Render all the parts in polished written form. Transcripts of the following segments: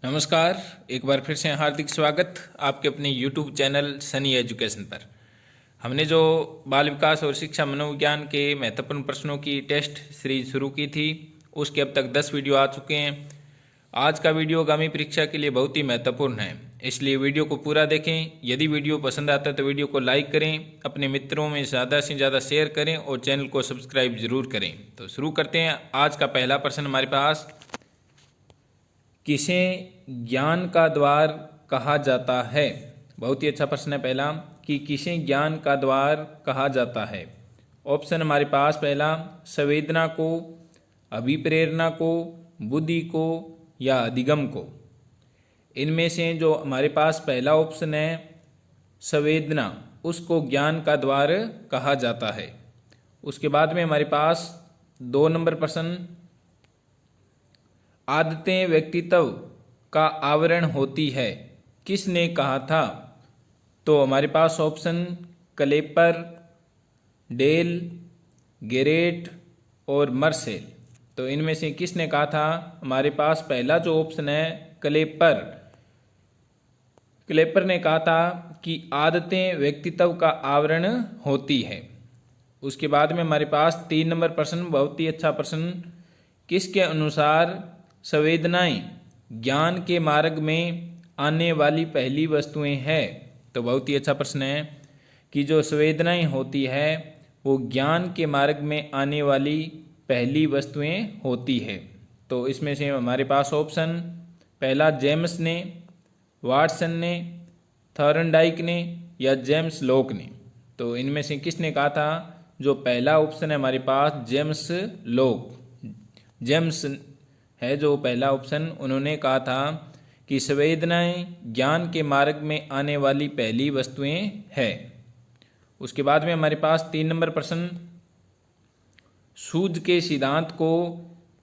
नमस्कार। एक बार फिर से हार्दिक स्वागत आपके अपने YouTube चैनल सनी एजुकेशन पर। हमने जो बाल विकास और शिक्षा मनोविज्ञान के महत्वपूर्ण प्रश्नों की टेस्ट सीरीज शुरू की थी, उसके अब तक 10 वीडियो आ चुके हैं। आज का वीडियो आगामी परीक्षा के लिए बहुत ही महत्वपूर्ण है, इसलिए वीडियो को पूरा देखें। यदि वीडियो पसंद आता है तो वीडियो को लाइक करें, अपने मित्रों में ज़्यादा से ज़्यादा शेयर करें और चैनल को सब्सक्राइब जरूर करें। तो शुरू करते हैं। आज का पहला प्रश्न हमारे पास, किसे ज्ञान का द्वार कहा जाता है? बहुत ही अच्छा प्रश्न है पहला, कि किसे ज्ञान का द्वार कहा जाता है। ऑप्शन हमारे पास पहला, संवेदना को, अभिप्रेरणा को, बुद्धि को या अधिगम को। इनमें से जो हमारे पास पहला ऑप्शन है संवेदना, उसको ज्ञान का द्वार कहा जाता है। उसके बाद में हमारे पास 2 नंबर प्रश्न, आदतें व्यक्तित्व का आवरण होती है, किसने कहा था? तो हमारे पास ऑप्शन क्लेपर, डेल, गेरेट और मर्सेल। तो इनमें से किसने कहा था? हमारे पास पहला जो ऑप्शन है क्लेपर ने कहा था कि आदतें व्यक्तित्व का आवरण होती है। उसके बाद में हमारे पास 3 नंबर प्रश्न, बहुत ही अच्छा प्रश्न, किसके अनुसार संवेदनाएं ज्ञान के मार्ग में आने वाली पहली वस्तुएं हैं? तो बहुत ही अच्छा प्रश्न है कि जो संवेदनाएं होती है वो ज्ञान के मार्ग में आने वाली पहली वस्तुएं होती है। तो इसमें से हमारे पास ऑप्शन पहला जेम्स ने, वाटसन ने, थॉर्नडाइक ने या जेम्स लॉक ने। तो इनमें से किसने कहा था? जो पहला ऑप्शन है हमारे पास जेम्स लॉक, जेम्स है जो पहला ऑप्शन, उन्होंने कहा था कि संवेदनाएं ज्ञान के मार्ग में आने वाली पहली वस्तुएं है। उसके बाद में हमारे पास 3 नंबर प्रश्न, सूझ के सिद्धांत को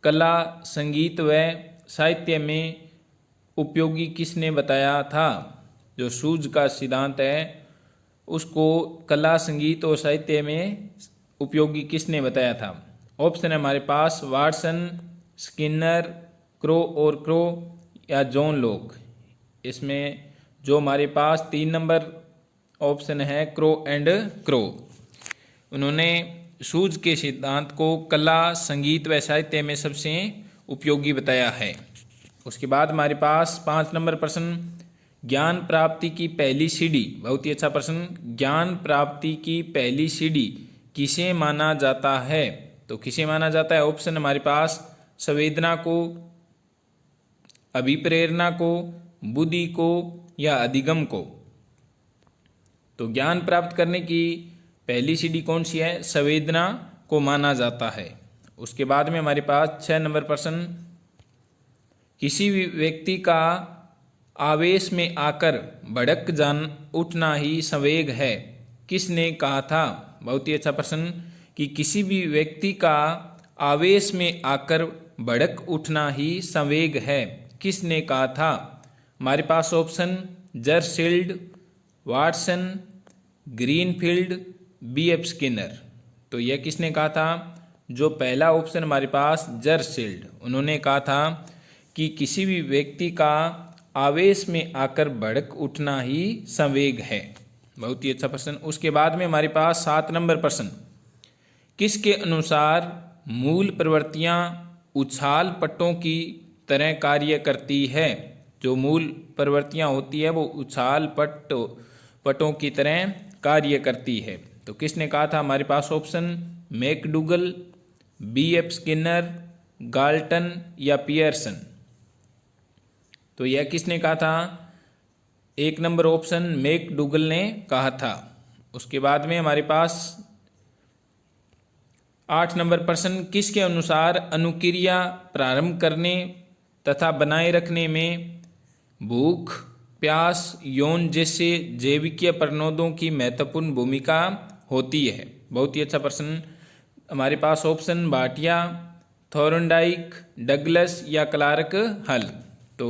कला, संगीत व साहित्य में उपयोगी किसने बताया था? जो सूझ का सिद्धांत है उसको कला, संगीत और साहित्य में उपयोगी किसने बताया था? ऑप्शन है हमारे पास वाटसन, स्किनर, क्रो और क्रो या जॉन लॉक। इसमें जो हमारे पास 3 नंबर ऑप्शन है क्रो एंड क्रो, उन्होंने सूझ के सिद्धांत को कला, संगीत व साहित्य में सबसे उपयोगी बताया है। उसके बाद हमारे पास 5 नंबर प्रश्न, ज्ञान प्राप्ति की पहली सीढ़ी, बहुत ही अच्छा प्रश्न, ज्ञान प्राप्ति की पहली सीढ़ी किसे माना जाता है? तो किसे माना जाता है? ऑप्शन हमारे पास संवेदना को, अभिप्रेरणा को, बुद्धि को या अधिगम को। तो ज्ञान प्राप्त करने की पहली सीढ़ी कौन सी है? संवेदना को माना जाता है। उसके बाद में हमारे पास 6 नंबर प्रश्न, किसी भी व्यक्ति का आवेश में आकर भड़क जान उठना ही संवेग है, किसने कहा था? बहुत ही अच्छा प्रश्न, कि किसी भी व्यक्ति का आवेश में आकर भड़क उठना ही संवेग है, किसने कहा था? हमारे पास option Jersild, Watson, Greenfield, B.F. Skinner. तो यह किसने कहा था? जो पहला ऑप्शन हमारे पास जरसील्ड, उन्होंने कहा था कि किसी भी व्यक्ति का आवेश में आकर भड़क उठना ही संवेग है। बहुत ही अच्छा प्रश्न। उसके बाद में हमारे पास 7 नंबर प्रश्न, किसके अनुसार मूल प्रवृत्तियां उछाल पट्टों की तरह कार्य करती है? जो मूल प्रवृत्तियां होती है वो उछाल पट्टों की तरह कार्य करती है। तो किसने कहा था? हमारे पास option McDougall, B.F. Skinner, Galton या पियर्सन। तो यह किसने कहा था? 1 नंबर ऑप्शन मैकडूगल ने कहा था। उसके बाद में हमारे पास 8 नंबर प्रश्न, किसके अनुसार अनुक्रिया प्रारंभ करने तथा बनाए रखने में भूख, प्यास, यौन जैसे जैविकीय प्रनोदों की महत्वपूर्ण भूमिका होती है? बहुत ही अच्छा प्रश्न। हमारे पास ऑप्शन भाटिया, थॉर्नडाइक, डगलस या क्लार्क हल। तो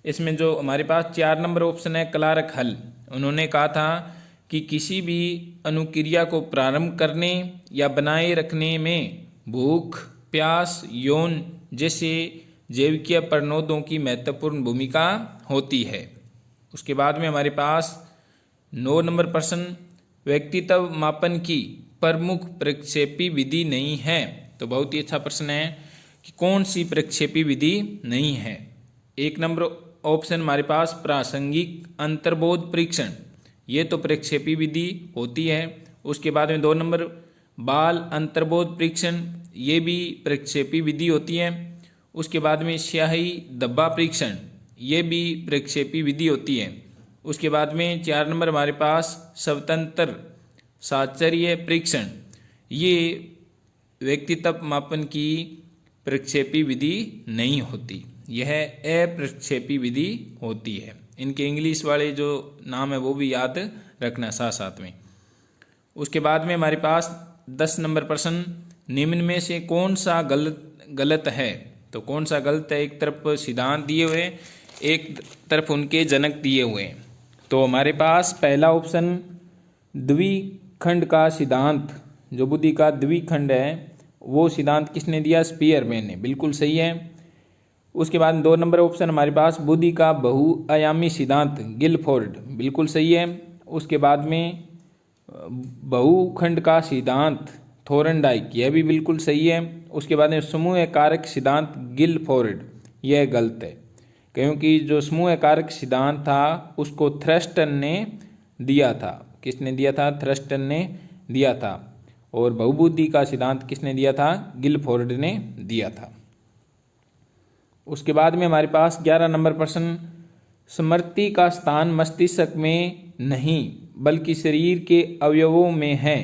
इसमें जो हमारे पास 4 नंबर ऑप्शन है क्लार्क हल, उन्होंने कहा था कि किसी भी अनुक्रिया को प्रारंभ करने या बनाए रखने में भूख, प्यास, यौन जैसे जैविकीय प्रणोदों की महत्वपूर्ण भूमिका होती है। उसके बाद में हमारे पास 9 नंबर प्रश्न, व्यक्तित्व मापन की प्रमुख प्रक्षेपी विधि नहीं है। तो बहुत ही अच्छा प्रश्न है कि कौन सी प्रक्षेपी विधि नहीं है। 1 नंबर ऑप्शन हमारे पास प्रासंगिक अंतर्बोध परीक्षण, ये तो प्रक्षेपी विधि होती है। उसके बाद में 2 नंबर बाल अंतर्बोध परीक्षण, ये भी प्रक्षेपी विधि होती है। उसके बाद में स्याही धब्बा परीक्षण, ये भी प्रक्षेपी विधि होती है। उसके बाद में 4 नंबर हमारे पास स्वतंत्र साहचर्य परीक्षण, ये व्यक्तित्व मापन की प्रक्षेपी विधि नहीं होती, यह अप्रक्षेपी विधि होती है। इनके इंग्लिश वाले जो नाम है वो भी याद रखना साथ साथ में। उसके बाद में हमारे पास 10 नंबर प्रश्न, निम्न में से कौन सा गलत है। तो कौन सा गलत है, एक तरफ सिद्धांत दिए हुए, एक तरफ उनके जनक दिए हुए। तो हमारे पास पहला ऑप्शन द्विखंड का सिद्धांत, जो बुद्धि का द्विखंड है, वो सिद्धांत किसने दिया, स्पीयरमैन ने, बिल्कुल सही है। उसके बाद 2 नंबर ऑप्शन हमारे पास बुद्धि का बहुआयामी सिद्धांत, गिलफोर्ड, बिल्कुल सही है। उसके बाद में बहुखंड का सिद्धांत, थोरनडाइक, यह भी बिल्कुल सही है। उसके बाद में समूह कारक सिद्धांत, गिलफोर्ड, यह गलत है, क्योंकि जो समूह कारक सिद्धांत था उसको थ्रस्टन ने दिया था। किसने दिया था, थ्रस्टन ने दिया था। और बहुबुद्धि का सिद्धांत किसने दिया था, गिलफोर्ड ने दिया था। उसके बाद में हमारे पास 11 नंबर प्रश्न, स्मृति का स्थान मस्तिष्क में नहीं बल्कि शरीर के अवयवों में है,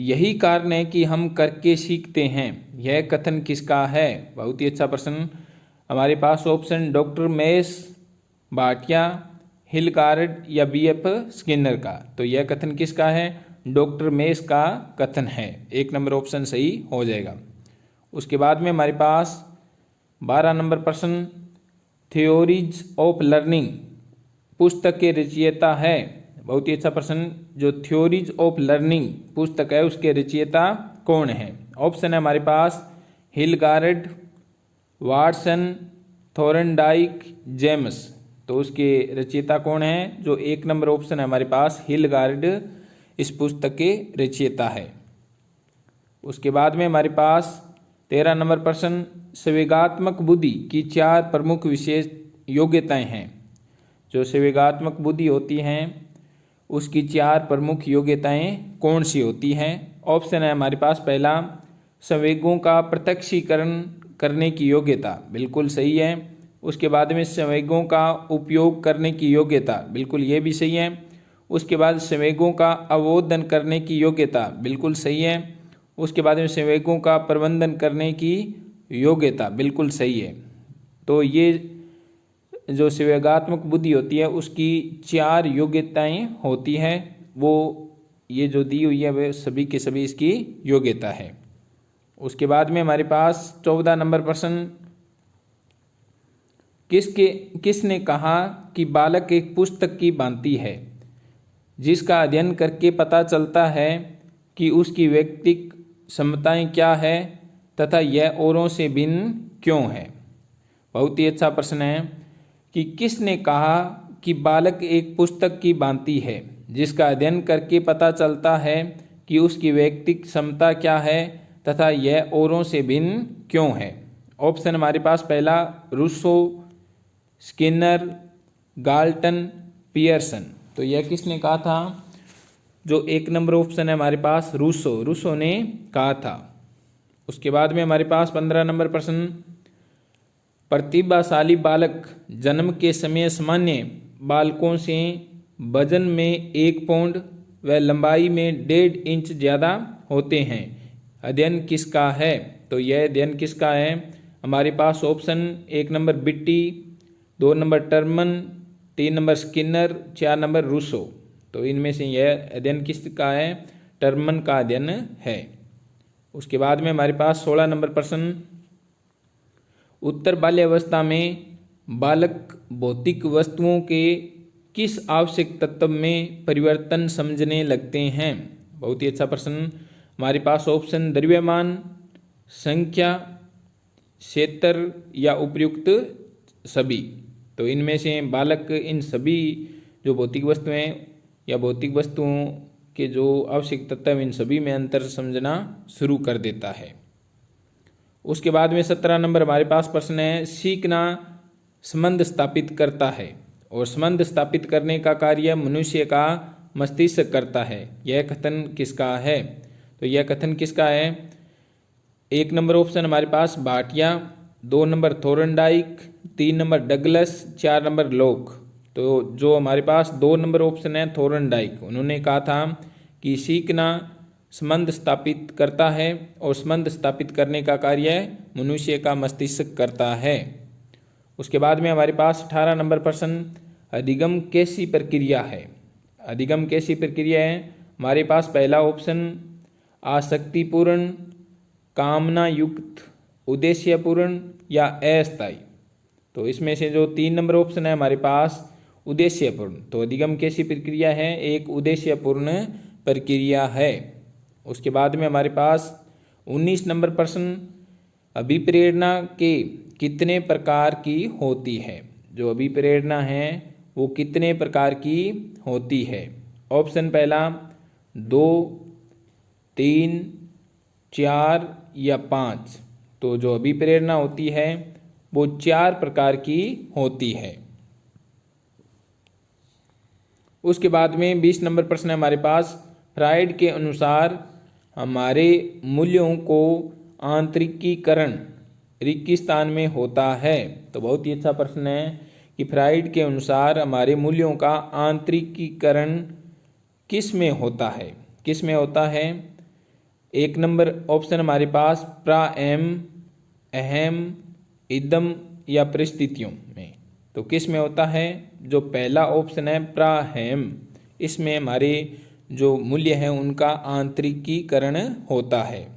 यही कारण है कि हम करके सीखते हैं, यह कथन किसका है। बहुत ही अच्छा प्रश्न। हमारे पास ऑप्शन डॉक्टर मेस भाटिया, हिलगार्ड या BF स्किनर का। तो यह कथन किसका है, डॉक्टर मेस का कथन है। 1 नंबर ऑप्शन सही हो जाएगा। उसके बाद में हमारे पास 12 नंबर प्रश्न, थ्योरीज ऑफ लर्निंग पुस्तक के रचयिता है। बहुत ही अच्छा प्रश्न। जो थ्योरीज ऑफ लर्निंग पुस्तक है उसके रचयिता कौन है। ऑप्शन है हमारे पास हिलगार्ड, वाटसन, थोरनडाइक, जेम्स। तो उसके रचयिता कौन है, जो 1 नंबर ऑप्शन है हमारे पास हिलगार्ड इस पुस्तक के रचयिता है। उसके बाद में हमारे पास 13 नंबर प्रश्न, संवेगात्मक बुद्धि की 4 प्रमुख विशेष योग्यताएं हैं। जो संवेगात्मक बुद्धि होती हैं उसकी 4 प्रमुख योग्यताएं कौन सी होती हैं। ऑप्शन है हमारे पास पहला, संवेगों का प्रत्यक्षीकरण करने की योग्यता, बिल्कुल सही है। उसके बाद में संवेगों का उपयोग करने की योग्यता, बिल्कुल ये भी सही है। उसके बाद संवेगों का अवबोधन करने की योग्यता, बिल्कुल सही है। उसके बाद में संवेगों का प्रबंधन करने की योग्यता, बिल्कुल सही है। तो ये जो संवेगात्मक बुद्धि होती है उसकी 4 योग्यताएं होती हैं, वो ये जो दी हुई है वे सभी के सभी इसकी योग्यता है। उसके बाद में हमारे पास 14 नंबर प्रश्न, किसने कहा कि बालक एक पुस्तक की भांति है जिसका अध्ययन करके पता चलता है कि उसकी व्यक्तिगत क्षमताएं क्या है तथा यह औरों से भिन्न क्यों है। बहुत ही अच्छा प्रश्न है कि किसने कहा कि बालक एक पुस्तक की भांति है जिसका अध्ययन करके पता चलता है कि उसकी व्यक्तिगत क्षमता क्या है तथा यह औरों से भिन्न क्यों है। ऑप्शन हमारे पास पहला रूसो, स्किनर, गाल्टन, पियर्सन। तो यह किसने कहा था, जो 1 नंबर ऑप्शन है हमारे पास रूसो ने कहा था। उसके बाद में हमारे पास 15 नंबर प्रश्न, प्रतिभाशाली बालक जन्म के समय सामान्य बालकों से वजन में 1 पाउंड व लंबाई में 1.5 इंच ज़्यादा होते हैं, अध्ययन किसका है। तो यह अध्ययन किसका है, हमारे पास ऑप्शन 1 नंबर बिट्टी, 2 number Terman, 3 number Skinner, 4 number Rousseau. तो इनमें से यह अध्ययन किसका है, टर्मन का अध्ययन है। उसके बाद में हमारे पास 16 नंबर प्रश्न, उत्तर बाल्यावस्था में बालक भौतिक वस्तुओं के किस आवश्यक तत्व में परिवर्तन समझने लगते हैं। बहुत ही अच्छा प्रश्न। हमारे पास ऑप्शन द्रव्यमान, संख्या क्षेत्र या उपर्युक्त सभी। तो इनमें से बालक इन सभी जो भौतिक वस्तुएं या भौतिक वस्तुओं के जो आवश्यक तत्व हैं इन सभी में अंतर समझना शुरू कर देता है। उसके बाद में 17 नंबर हमारे पास प्रश्न है, सीखना संबंध स्थापित करता है और संबंध स्थापित करने का कार्य मनुष्य का मस्तिष्क करता है। यह कथन किसका है? तो यह कथन किसका है? 1 नंबर ऑप्शन हमारे पास Bhatia, 2 number Thorndike, 3 number Douglas, 4 number Locke. तो जो हमारे पास 2 नंबर ऑप्शन है थोरनडाइक, उन्होंने कहा था कि सीखना संबंध स्थापित करता है और संबंध स्थापित करने का कार्य मनुष्य का मस्तिष्क करता है। उसके बाद में हमारे पास 18 नंबर प्रश्न, अधिगम कैसी प्रक्रिया है? अधिगम कैसी प्रक्रिया है? हमारे पास पहला ऑप्शन आसक्तिपूर्ण, कामना युक्त, उद्देश्यपूर्ण या अस्थायी। तो इसमें से जो 3 नंबर ऑप्शन है हमारे पास उद्देश्यपूर्ण। तो अधिगम कैसी प्रक्रिया है? एक उद्देश्यपूर्ण प्रक्रिया है। उसके बाद में हमारे पास 19 नंबर प्रश्न, अभिप्रेरणा के कितने प्रकार की होती है? जो अभिप्रेरणा है वो कितने प्रकार की होती है? ऑप्शन पहला 2, 3, 4 या 5। तो जो अभिप्रेरणा होती है वो 4 प्रकार की होती है। उसके बाद में 20 नंबर प्रश्न है हमारे पास, फ्राइड के अनुसार हमारे मूल्यों को आंतरिकीकरण रिक्तिस्थान में होता है। तो बहुत ही अच्छा प्रश्न है कि फ्राइड के अनुसार हमारे मूल्यों का आंतरिकीकरण किस में होता है? किस में होता है? 1 नंबर ऑप्शन हमारे पास प्राएम, अहम, इदम या परिस्थितियों में। तो किस में होता है? जो पहला ऑप्शन है प्राहेम, इसमें हमारे जो मूल्य हैं उनका आंतरिकीकरण होता है।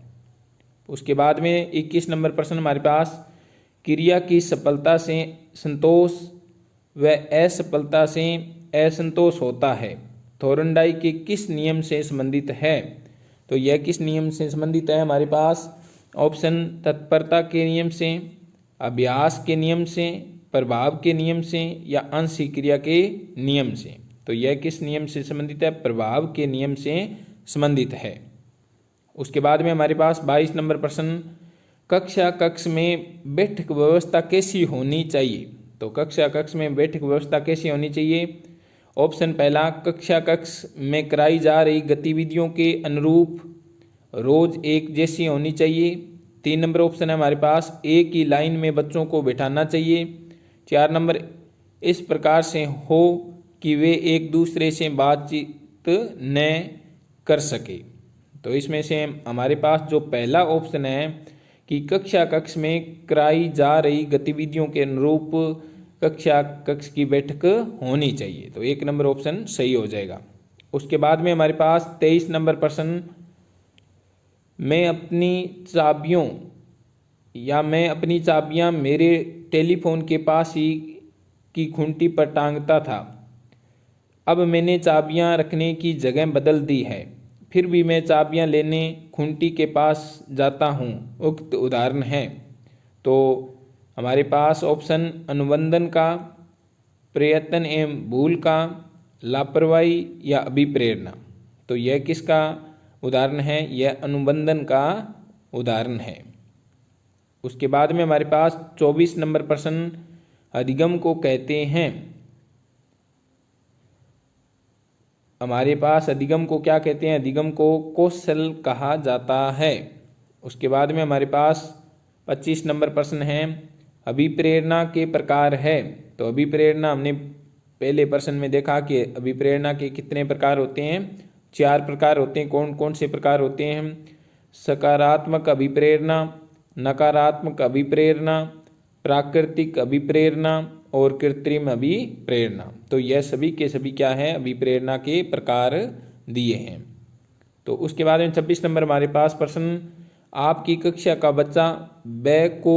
उसके बाद में 21 नंबर प्रश्न हमारे पास, क्रिया की सफलता से संतोष व असफलता से असंतोष होता है, थोरनडाइक के किस नियम से संबंधित है? तो यह किस नियम से संबंधित है? हमारे पास ऑप्शन तत्परता के नियम से, अभ्यास के नियम से, प्रभाव के नियम से या आंशिक क्रिया के नियम से। तो यह किस नियम से संबंधित है? प्रभाव के नियम से संबंधित है। उसके बाद में हमारे पास 22 नंबर प्रश्न, कक्षा कक्ष में बैठक व्यवस्था कैसी होनी चाहिए? तो कक्षा कक्ष में बैठक व्यवस्था कैसी होनी चाहिए? ऑप्शन पहला, कक्षा कक्ष में कराई जा रही गतिविधियों के अनुरूप रोज एक जैसी होनी चाहिए। 3 नंबर ऑप्शन है हमारे पास, एक ही लाइन में बच्चों को बैठाना चाहिए। 4 नंबर, इस प्रकार से हो कि वे एक दूसरे से बातचीत न कर सके। तो इसमें से हमारे पास जो पहला ऑप्शन है कि कक्षा कक्ष में कराई जा रही गतिविधियों के अनुरूप कक्षा कक्ष की बैठक होनी चाहिए। तो 1 नंबर ऑप्शन सही हो जाएगा। उसके बाद में हमारे पास 23 नंबर प्रश्न, मैं अपनी चाबियां मेरे टेलीफोन के पास ही की खूंटी पर टांगता था। अब मैंने चाबियां रखने की जगह बदल दी है, फिर भी मैं चाबियां लेने खूंटी के पास जाता हूँ, उक्त उदाहरण है। तो हमारे पास ऑप्शन अनुबंधन का, प्रयत्न एवं भूल का, लापरवाही या अभिप्रेरणा। तो यह किसका उदाहरण है? यह अनुबंधन का उदाहरण है। उसके बाद में हमारे पास 24 नंबर प्रश्न, अधिगम को कहते हैं। हमारे पास अधिगम को क्या कहते हैं? अधिगम को कौशल कहा जाता है। उसके बाद में हमारे पास 25 नंबर प्रश्न है, अभिप्रेरणा के प्रकार है। तो अभिप्रेरणा हमने पहले प्रश्न में देखा कि अभिप्रेरणा के कितने प्रकार होते हैं? 4 प्रकार होते हैं। कौन कौन से प्रकार होते हैं? सकारात्मक अभिप्रेरणा, नकारात्मक अभिप्रेरणा, प्राकृतिक अभिप्रेरणा और कृत्रिम अभिप्रेरणा। तो यह सभी के सभी क्या है? अभिप्रेरणा के प्रकार दिए हैं। तो उसके बाद में 26 नंबर हमारे पास प्रश्न, आपकी कक्षा का बच्चा ब को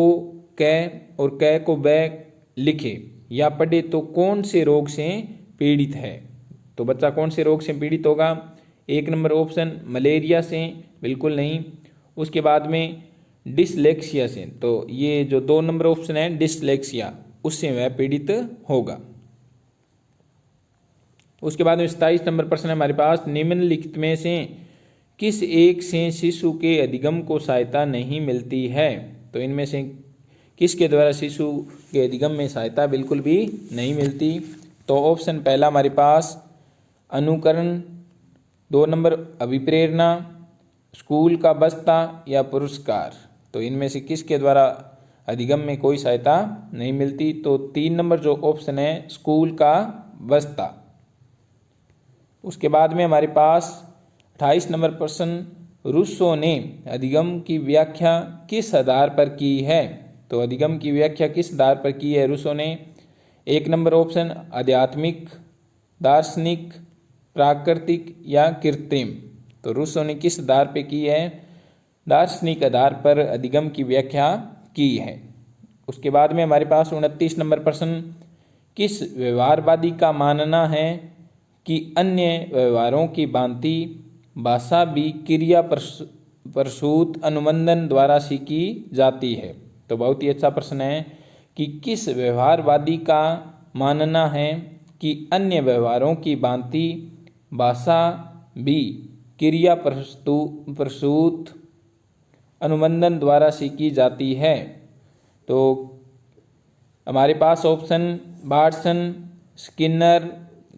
क और क को ब लिखे या पढ़े तो कौन से रोग से पीड़ित है? तो बच्चा कौन से रोग से पीड़ित होगा? 1 नंबर ऑप्शन मलेरिया से, बिल्कुल नहीं। उसके बाद में डिसलेक्सिया से, तो ये जो 2 नंबर ऑप्शन है डिसलेक्सिया, उससे वह पीड़ित होगा। उसके बाद में 27 नंबर प्रश्न है हमारे पास, निम्नलिखित में से किस एक से शिशु के अधिगम को सहायता नहीं मिलती है? तो इनमें से किसके द्वारा शिशु के अधिगम में सहायता बिल्कुल भी नहीं मिलती? तो ऑप्शन पहला हमारे पास अनुकरण, 2 नंबर अभिप्रेरणा, स्कूल का बस्ता या पुरस्कार। तो इनमें से किसके द्वारा अधिगम में कोई सहायता नहीं मिलती? तो 3 नंबर जो ऑप्शन है स्कूल का बस्ता। उसके बाद में हमारे पास 28 नंबर प्रश्न, रूसो ने अधिगम की व्याख्या किस आधार पर की है? तो अधिगम की व्याख्या किस आधार पर की है रूसो ने? 1 नंबर ऑप्शन आध्यात्मिक, दार्शनिक, प्राकृतिक या कृत्रिम। तो रूसो ने किस आधार पर की है? दार्शनिक आधार पर अधिगम की व्याख्या की है। उसके बाद में हमारे पास 29 नंबर प्रश्न, किस व्यवहारवादी का मानना है कि अन्य व्यवहारों की भांति भाषा भी क्रिया प्रसूत अनुबंधन द्वारा सीखी जाती है? तो बहुत ही अच्छा प्रश्न है कि किस व्यवहारवादी का मानना है कि अन्य व्यवहारों की भांति भाषा भी क्रिया प्रसूत अनुबंधन द्वारा सीखी जाती है? तो हमारे पास ऑप्शन बार्सन, स्किनर,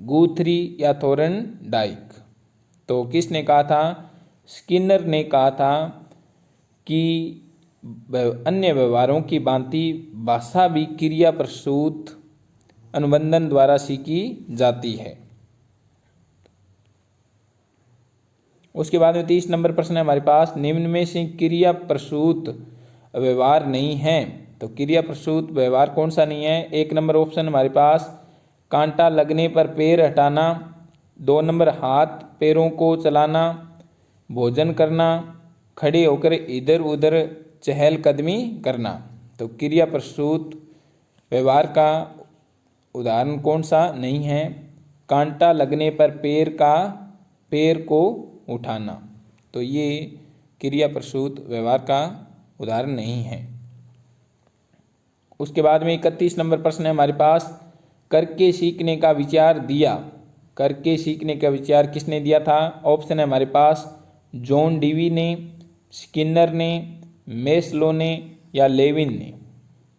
गुथरी या थोर्नडाइक। तो किसने कहा था? स्किनर ने कहा था कि अन्य व्यवहारों की भांति भाषा भी क्रिया प्रसूत अनुबंधन द्वारा सीखी जाती है। उसके बाद में 30 नंबर प्रश्न है हमारे पास, निम्न में से क्रिया प्रसूत व्यवहार नहीं है। तो क्रिया प्रसूत व्यवहार कौन सा नहीं है? 1 नंबर ऑप्शन हमारे पास कांटा लगने पर पैर हटाना, 2 नंबर हाथ पैरों को चलाना, भोजन करना, खड़े होकर इधर उधर चहलकदमी करना। तो क्रिया प्रसूत व्यवहार का उदाहरण कौन सा नहीं है? कांटा लगने पर पैर को उठाना। तो ये क्रिया प्रसूत व्यवहार का उदाहरण नहीं है। उसके बाद में 31 नंबर प्रश्न है हमारे पास, करके सीखने का विचार दिया। करके सीखने का विचार किसने दिया था? ऑप्शन है हमारे पास जॉन डीवी ने, स्किनर ने, मेस्लो ने या लेविन ने।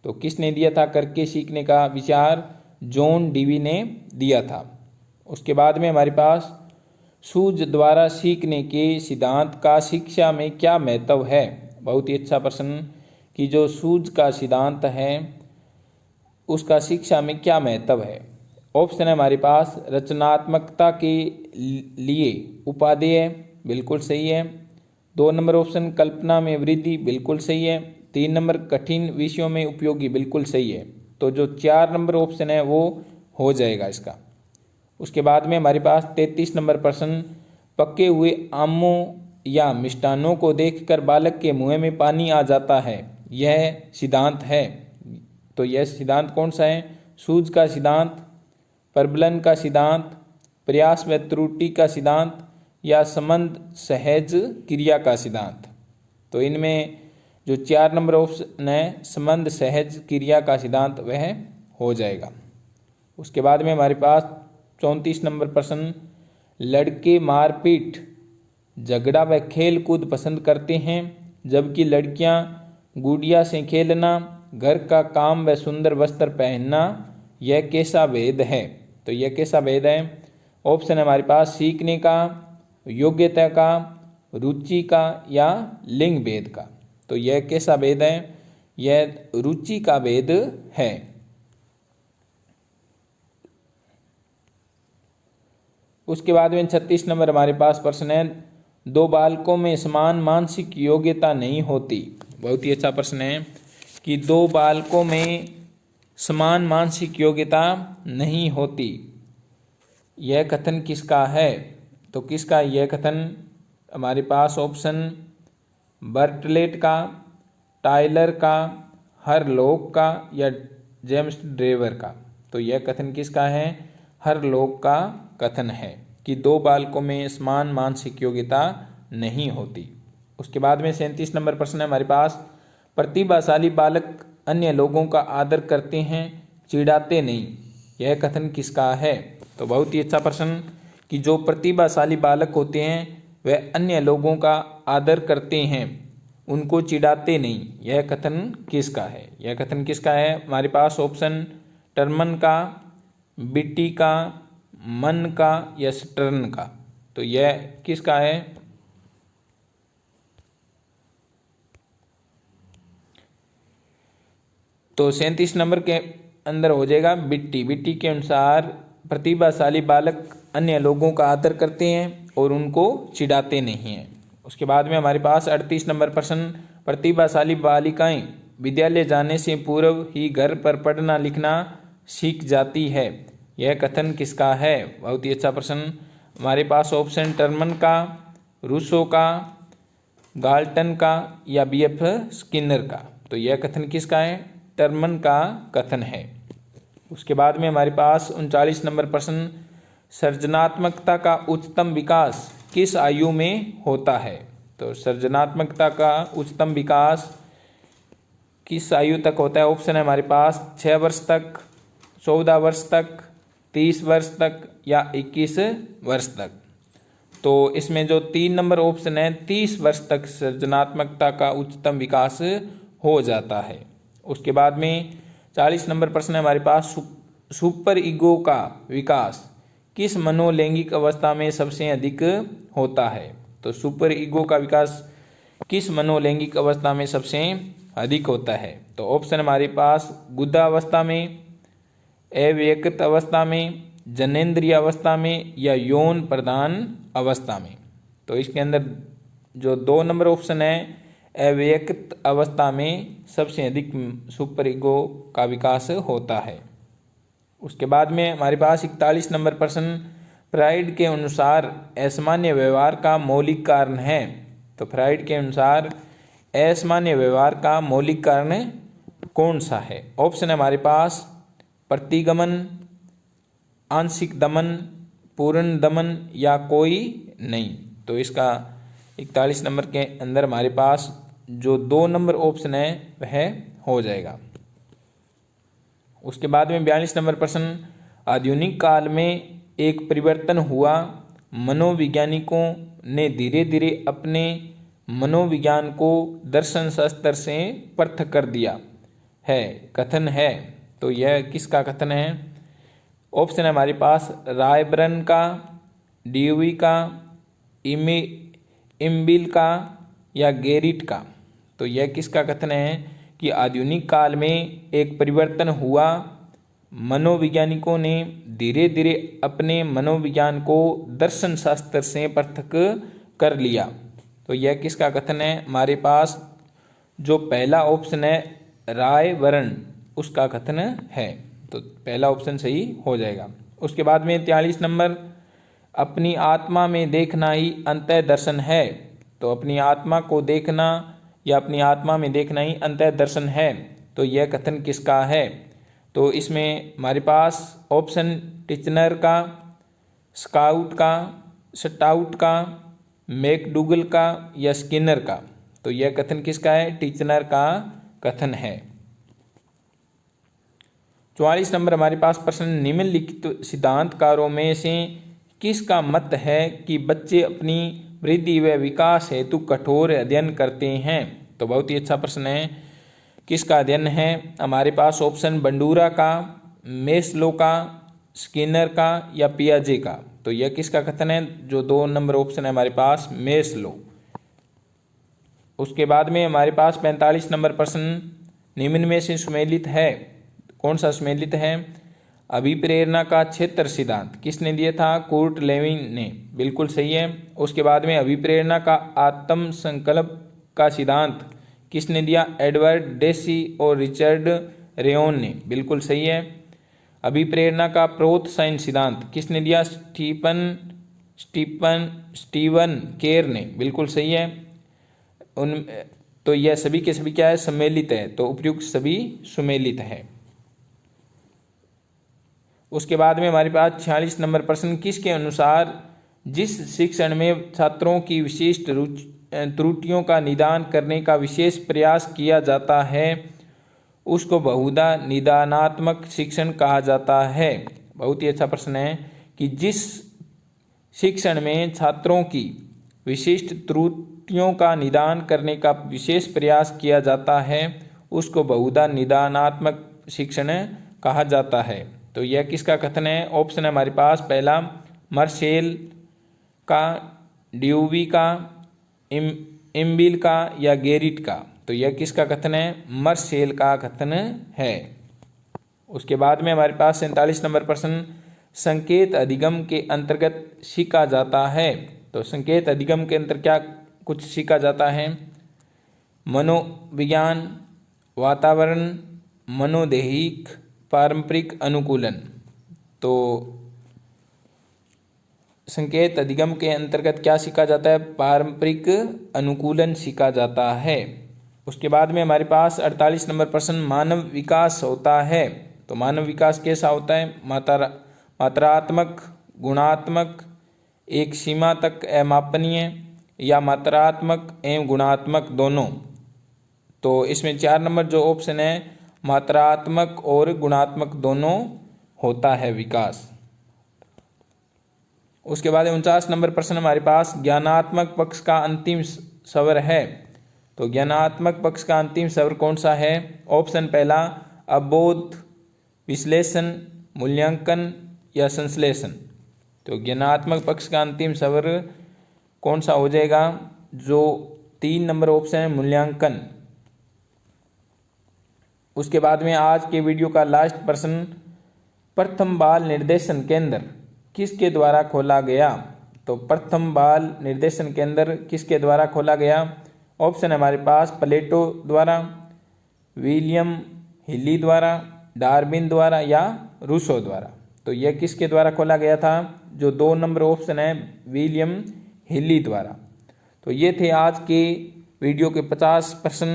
तो किसने दिया था करके सीखने का विचार? जॉन डीवी ने दिया था। उसके बाद में हमारे पास सूझ द्वारा सीखने के सिद्धांत का शिक्षा में क्या महत्व है? बहुत ही अच्छा प्रश्न कि जो सूझ का सिद्धांत है उसका शिक्षा में क्या महत्व है? ऑप्शन है हमारे पास रचनात्मकता के लिए उपादेय, बिल्कुल सही है। 2 नंबर ऑप्शन कल्पना में वृद्धि, बिल्कुल सही है। 3 नंबर कठिन विषयों में उपयोगी, बिल्कुल सही है। तो जो 4 नंबर ऑप्शन है वो हो जाएगा इसका। उसके बाद में हमारे पास 33 नंबर प्रश्न, पके हुए आमों या मिष्टानों को देखकर बालक के मुंह में पानी आ जाता है, यह सिद्धांत है। तो यह सिद्धांत कौन सा है? सूझ का सिद्धांत, प्रबलन का सिद्धांत, प्रयास व त्रुटि का सिद्धांत या संबंध सहज क्रिया का सिद्धांत। तो इनमें जो 4 नंबर ऑप्शन है संबंध सहज क्रिया का सिद्धांत वह हो जाएगा। उसके बाद में हमारे पास 34 नंबर प्रश्न, लड़के मारपीट, झगड़ा व खेल कूद पसंद करते हैं जबकि लड़कियां गुड़िया से खेलना, घर का काम व सुंदर वस्त्र पहनना, यह कैसा भेद है? तो यह कैसा भेद है? ऑप्शन है हमारे पास सीखने का, योग्यता का, रुचि का या लिंग भेद का। तो यह कैसा भेद है? यह रुचि का भेद है। उसके बाद में 36 नंबर हमारे पास प्रश्न है, 2 बालकों में समान मानसिक योग्यता नहीं होती। बहुत ही अच्छा प्रश्न है कि 2 बालकों में समान मानसिक योग्यता नहीं होती, यह कथन किसका है? तो किसका यह कथन? हमारे पास ऑप्शन बर्टलेट का, टाइलर का, हरलॉक का या जेम्स ड्रेवर का। तो यह कथन किसका है? हरलॉक का कथन है कि 2 बालकों में समान मानसिक योग्यता नहीं होती। उसके बाद में 37 नंबर प्रश्न है हमारे पास, प्रतिभाशाली बालक अन्य लोगों का आदर करते हैं, चिढ़ाते नहीं, यह कथन किसका है? तो बहुत ही अच्छा प्रश्न कि जो प्रतिभाशाली बालक होते हैं वह अन्य लोगों का आदर करते हैं, उनको चिढ़ाते नहीं, यह कथन किसका है? यह कथन किसका है? हमारे पास ऑप्शन टर्मन का, बिट्टी का, मन का या स्टर्न का। तो यह किसका है? तो 37 नंबर के अंदर हो जाएगा बिट्टी। बिट्टी के अनुसार प्रतिभाशाली बालक अन्य लोगों का आदर करते हैं और उनको चिढ़ाते नहीं हैं। उसके बाद में हमारे पास 38 नंबर प्रश्न, प्रतिभाशाली बालिकाएं विद्यालय जाने से पूर्व ही घर पर पढ़ना लिखना सीख जाती है, यह कथन किसका है? बहुत ही अच्छा प्रश्न। हमारे पास ऑप्शन टर्मन का, रूसो का, गाल्टन का या BF स्किनर का। तो यह कथन किसका है? टर्मन का कथन है। उसके बाद में हमारे पास 39 नंबर प्रश्न, सृजनात्मकता का उच्चतम विकास किस आयु में होता है? तो सृजनात्मकता का उच्चतम विकास किस आयु तक होता है? ऑप्शन है हमारे पास 6 वर्ष तक, 14 वर्ष तक, 30 वर्ष तक या 21 वर्ष तक। तो इसमें जो 3 नंबर ऑप्शन है 30 वर्ष तक सृजनात्मकता का उच्चतम विकास हो जाता है। उसके बाद में 40 नंबर प्रश्न है हमारे पास, सुपर ईगो का विकास किस मनोलैंगिक अवस्था में सबसे अधिक होता है? तो सुपर ईगो का विकास किस मनोलैंगिक अवस्था में सबसे अधिक होता है? तो ऑप्शन हमारे पास गुदावस्था में, अव्यक्त अवस्था में, जनेंद्रिय अवस्था में या यौन प्रधान अवस्था में। तो इसके अंदर जो 2 नंबर ऑप्शन है अव्यक्त अवस्था में सबसे अधिक सुपर ईगो का विकास होता है। उसके बाद में हमारे पास 41 नंबर प्रश्न, फ्राइड के अनुसार असामान्य व्यवहार का मौलिक कारण है। तो फ्राइड के अनुसार असामान्य व्यवहार का मौलिक कारण कौन सा है? ऑप्शन है हमारे पास प्रतिगमन, आंशिक दमन, पूर्ण दमन या कोई नहीं। तो इसका 41 नंबर के अंदर हमारे पास जो 2 नंबर ऑप्शन है वह हो जाएगा। उसके बाद में 42 नंबर प्रश्न, आधुनिक काल में एक परिवर्तन हुआ, मनोवैज्ञानिकों ने धीरे धीरे अपने मनोविज्ञान को दर्शन शास्त्र से पृथक कर दिया है, कथन है। तो यह किसका कथन है? ऑप्शन है हमारे पास रायबरन का, ड्यूई का, इम्बिल का या गेरिट का। तो यह किसका कथन है कि आधुनिक काल में एक परिवर्तन हुआ, मनोवैज्ञानिकों ने धीरे धीरे अपने मनोविज्ञान को दर्शन शास्त्र से पृथक कर लिया। तो यह किसका कथन है? हमारे पास जो पहला ऑप्शन है रायबरन, उसका कथन है। तो पहला ऑप्शन सही हो जाएगा। उसके बाद में 43 नंबर, अपनी आत्मा में देखना ही अंतः दर्शन है। तो अपनी आत्मा को देखना या अपनी आत्मा में देखना ही अंतः दर्शन है। तो यह कथन किसका है? तो इसमें हमारे पास ऑप्शन टिचनर का, स्काउट का, स्टाउट का, मैकडूगल का या स्किनर का। तो यह कथन किसका है? टिचनर का कथन है। 44 नंबर हमारे पास प्रश्न, निम्नलिखित सिद्धांतकारों में से किसका मत है कि बच्चे अपनी वृद्धि व विकास हेतु कठोर अध्ययन करते हैं? तो बहुत ही अच्छा प्रश्न है। किसका अध्ययन है? हमारे पास ऑप्शन बंडूरा का, मेस्लो का, स्किनर का या पियाजे का। तो यह किसका कथन है? जो 2 नंबर ऑप्शन है हमारे पास मेस्लो। उसके बाद में हमारे पास 45 नंबर प्रश्न, निम्न में से सुमेलित है, कौन सा सुमेलित है? अभिप्रेरणा का क्षेत्र सिद्धांत किसने दिया था? कुर्ट लेविन ने, बिल्कुल सही है। उसके बाद में अभिप्रेरणा का आत्म संकल्प का सिद्धांत किसने दिया? एडवर्ड डेसी और रिचर्ड रेयोन ने, बिल्कुल सही है। अभिप्रेरणा का प्रोत्साहन सिद्धांत किसने दिया? स्टीवन केर ने, बिल्कुल सही है। तो यह सभी के सभी क्या है? सम्मिलित है। तो उपयुक्त सभी सुमेलित है। उसके बाद में हमारे पास 46 नंबर प्रश्न, किसके अनुसार जिस शिक्षण में छात्रों की विशिष्ट त्रुटियों का निदान करने का विशेष प्रयास किया जाता है उसको बहुधा निदानात्मक शिक्षण कहा जाता है। बहुत ही अच्छा प्रश्न है कि जिस शिक्षण में छात्रों की विशिष्ट त्रुटियों का निदान करने का विशेष प्रयास किया जाता है उसको बहुधा निदानात्मक शिक्षण कहा जाता है। तो यह किसका कथन है? ऑप्शन है हमारे पास पहला मर्शेल का, ड्यूवी का, इम्बिल का या गेरिट का। तो यह किसका कथन है? मर्शेल का कथन है। उसके बाद में हमारे पास 47 नंबर प्रश्न, संकेत अधिगम के अंतर्गत सीखा जाता है। तो संकेत अधिगम के अंतर्गत क्या कुछ सीखा जाता है? मनोविज्ञान, वातावरण, मनोदैहिक, पारंपरिक अनुकूलन। तो संकेत अधिगम के अंतर्गत क्या सीखा जाता है? पारंपरिक अनुकूलन सीखा जाता है। उसके बाद में हमारे पास 48 नंबर प्रश्न, मानव विकास होता है। तो मानव विकास कैसा होता है? मात्रात्मक, गुणात्मक, एक सीमा तक अमापनीय या मात्रात्मक एवं गुणात्मक दोनों। तो इसमें 4 नंबर जो ऑप्शन है मात्रात्मक और गुणात्मक दोनों होता है विकास। उसके बाद 49 नंबर प्रश्न हमारे पास, ज्ञानात्मक पक्ष का अंतिम स्वर है। तो ज्ञानात्मक पक्ष का अंतिम स्वर कौन सा है? ऑप्शन पहला अवबोध, विश्लेषण, मूल्यांकन या संश्लेषण। तो ज्ञानात्मक पक्ष का अंतिम स्वर कौन सा हो जाएगा? जो 3 नंबर ऑप्शन है मूल्यांकन। उसके बाद में आज के वीडियो का लास्ट प्रश्न, प्रथम बाल निर्देशन केंद्र किसके द्वारा खोला गया? तो प्रथम बाल निर्देशन केंद्र किसके द्वारा खोला गया? ऑप्शन है हमारे पास प्लेटो द्वारा, विलियम हिली द्वारा, डार्विन द्वारा या रूसो द्वारा। तो यह किसके द्वारा खोला गया था? जो 2 नंबर ऑप्शन है विलियम हिली द्वारा। तो ये थे आज के वीडियो के 50 प्रश्न।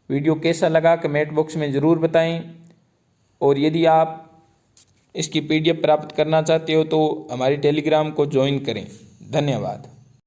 वीडियो कैसा लगा कमेंट बॉक्स में ज़रूर बताएं और यदि आप इसकी PDF प्राप्त करना चाहते हो तो हमारी टेलीग्राम को ज्वाइन करें। धन्यवाद।